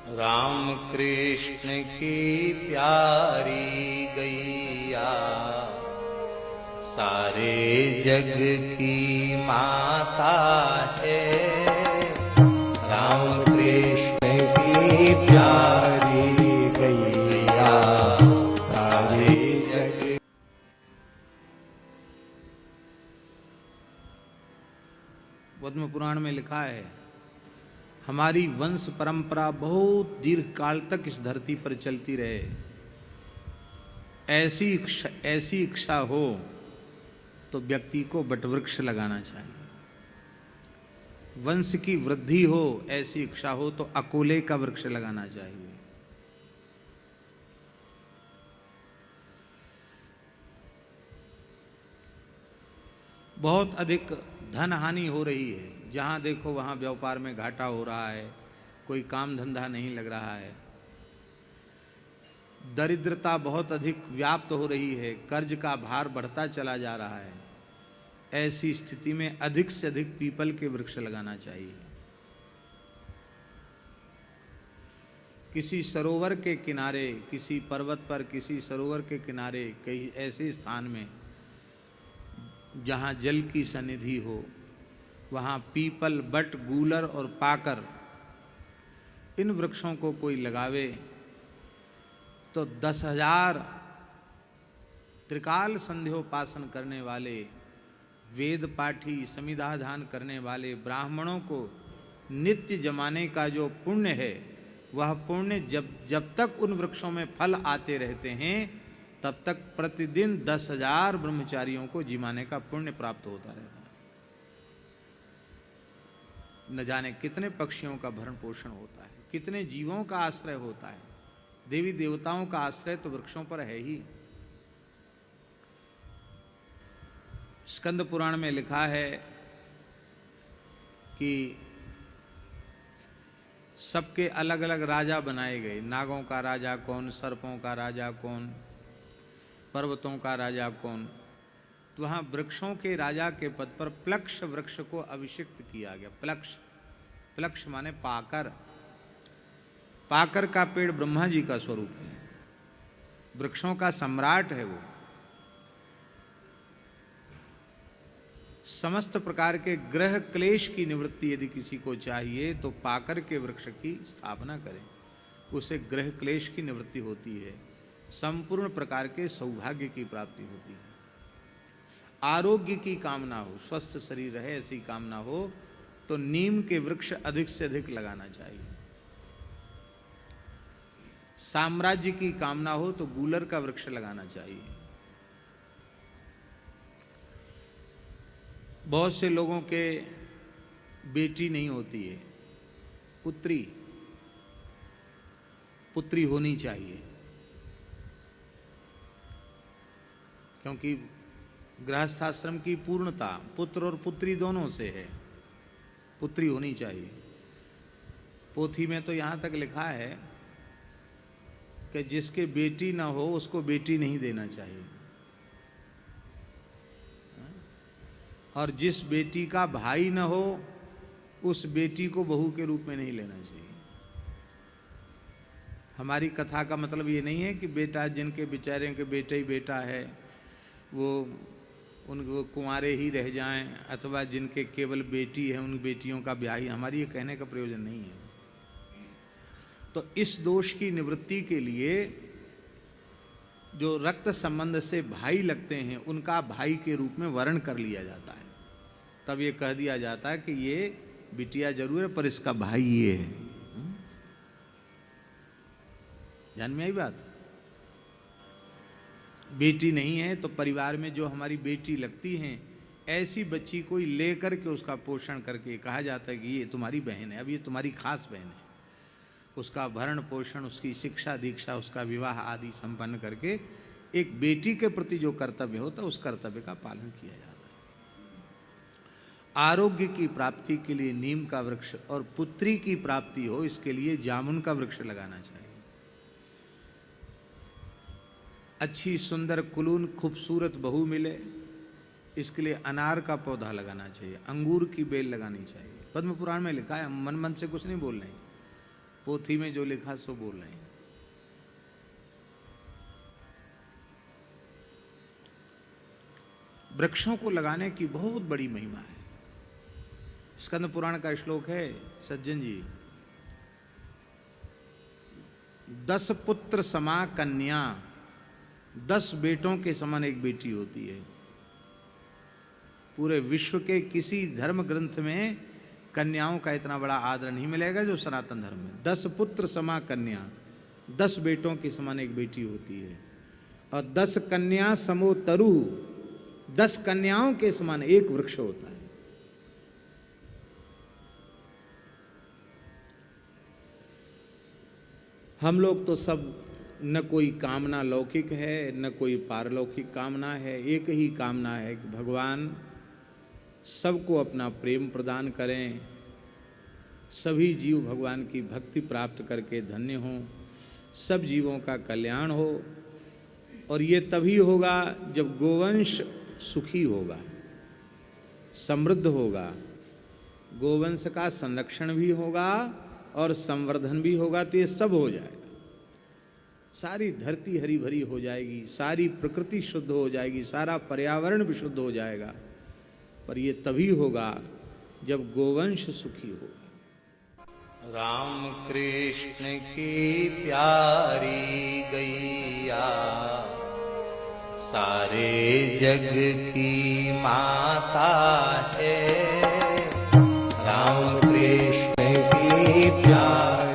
राम कृष्ण की प्यारी गैया सारे जग की माता है। राम कृष्ण की प्यारी गैया सारे जग। पद्म पुराण में लिखा है, हमारी वंश परंपरा बहुत दीर्घ काल तक इस धरती पर चलती रहे, ऐसी इच्छा हो तो व्यक्ति को वटवृक्ष लगाना चाहिए। वंश की वृद्धि हो, ऐसी इच्छा हो तो अकोले का वृक्ष लगाना चाहिए। बहुत अधिक धन हानि हो रही है, जहां देखो वहां व्यापार में घाटा हो रहा है, कोई काम धंधा नहीं लग रहा है, दरिद्रता बहुत अधिक व्याप्त हो रही है, कर्ज का भार बढ़ता चला जा रहा है। ऐसी स्थिति में अधिक से अधिक पीपल के वृक्ष लगाना चाहिए। किसी सरोवर के किनारे, किसी पर्वत पर, किसी सरोवर के किनारे, कई ऐसे स्थान में जहां जल की सन्निधि हो, वहां पीपल, बट, गूलर और पाकर, इन वृक्षों को कोई लगावे तो 10,000 त्रिकाल संध्योपासन करने वाले, वेद पाठी, समिधाधान करने वाले ब्राह्मणों को नित्य जमाने का जो पुण्य है, वह पुण्य जब तक उन वृक्षों में फल आते रहते हैं, तब तक प्रतिदिन 10,000 ब्रह्मचारियों को जिमाने का पुण्य प्राप्त होता रहता है। न जाने कितने पक्षियों का भरण पोषण होता है, कितने जीवों का आश्रय होता है। देवी देवताओं का आश्रय तो वृक्षों पर है ही। स्कंद पुराण में लिखा है कि सबके अलग अलग राजा बनाए गए। नागों का राजा कौन, सर्पों का राजा कौन, पर्वतों का राजा कौन। तो वहां वृक्षों के राजा के पद पर प्लक्ष वृक्ष को अभिषिक्त किया गया। प्लक्ष, प्लक्ष माने पाकर। पाकर का पेड़ ब्रह्मा जी का स्वरूप है, वृक्षों का सम्राट है वो। समस्त प्रकार के ग्रह क्लेश की निवृत्ति यदि किसी को चाहिए तो पाकर के वृक्ष की स्थापना करें, उसे ग्रह क्लेश की निवृत्ति होती है, संपूर्ण प्रकार के सौभाग्य की प्राप्ति होती है। आरोग्य की कामना हो, स्वस्थ शरीर रहे, ऐसी कामना हो तो नीम के वृक्ष अधिक से अधिक लगाना चाहिए। साम्राज्य की कामना हो तो गूलर का वृक्ष लगाना चाहिए। बहुत से लोगों के बेटी नहीं होती है, पुत्री होनी चाहिए, क्योंकि गृहस्थाश्रम की पूर्णता पुत्र और पुत्री दोनों से है। पुत्री होनी चाहिए। पोथी में तो यहां तक लिखा है कि जिसके बेटी ना हो उसको बेटी नहीं देना चाहिए, और जिस बेटी का भाई न हो उस बेटी को बहू के रूप में नहीं लेना चाहिए। हमारी कथा का मतलब ये नहीं है कि बेटा, जिनके बेचारे के बेटा ही बेटा है, वो कुंवारे ही रह जाएं, अथवा जिनके केवल बेटी है उन बेटियों का ब्याह ही। हमारी ये कहने का प्रयोजन नहीं है। तो इस दोष की निवृत्ति के लिए जो रक्त संबंध से भाई लगते हैं, उनका भाई के रूप में वर्ण कर लिया जाता है। तब ये कह दिया जाता है कि ये बिटिया जरूर है पर इसका भाई ये है। ध्यान में आई बात? बेटी नहीं है तो परिवार में जो हमारी बेटी लगती हैं, ऐसी बच्ची को लेकर के उसका पोषण करके कहा जाता है कि ये तुम्हारी बहन है, अब ये तुम्हारी खास बहन है। उसका भरण पोषण, उसकी शिक्षा दीक्षा, उसका विवाह आदि संपन्न करके एक बेटी के प्रति जो कर्तव्य होता है, उस कर्तव्य का पालन किया जाता है। आरोग्य की प्राप्ति के लिए नीम का वृक्ष, और पुत्री की प्राप्ति हो इसके लिए जामुन का वृक्ष लगाना चाहिए। अच्छी सुंदर कुलून खूबसूरत बहू मिले, इसके लिए अनार का पौधा लगाना चाहिए, अंगूर की बेल लगानी चाहिए। पद्म पुराण में लिखा है, मन मन से कुछ नहीं बोल रहे, पोथी में जो लिखा सो बोल रहे हैं। वृक्षों को लगाने की बहुत बड़ी महिमा है। स्कंद पुराण का श्लोक है सज्जन जी, 10 पुत्र समा कन्या, 10 बेटों के समान एक बेटी होती है। पूरे विश्व के किसी धर्म ग्रंथ में कन्याओं का इतना बड़ा आदर नहीं मिलेगा जो सनातन धर्म में। 10 पुत्र समा कन्या, 10 बेटों के समान एक बेटी होती है। और 10 कन्या समो तरु, 10 कन्याओं के समान एक वृक्ष होता है। हम लोग तो सब न कोई कामना लौकिक है न कोई पारलौकिक कामना है, एक ही कामना है कि भगवान सबको अपना प्रेम प्रदान करें, सभी जीव भगवान की भक्ति प्राप्त करके धन्य हों, सब जीवों का कल्याण हो। और ये तभी होगा जब गोवंश सुखी होगा, समृद्ध होगा, गोवंश का संरक्षण भी होगा और संवर्धन भी होगा, तो ये सब हो जाएगा। सारी धरती हरी भरी हो जाएगी, सारी प्रकृति शुद्ध हो जाएगी, सारा पर्यावरण भी शुद्ध हो जाएगा। पर ये तभी होगा जब गोवंश सुखी होगा। राम कृष्ण की प्यारी गैया सारे जग की माता है। राम कृष्ण की प्यारी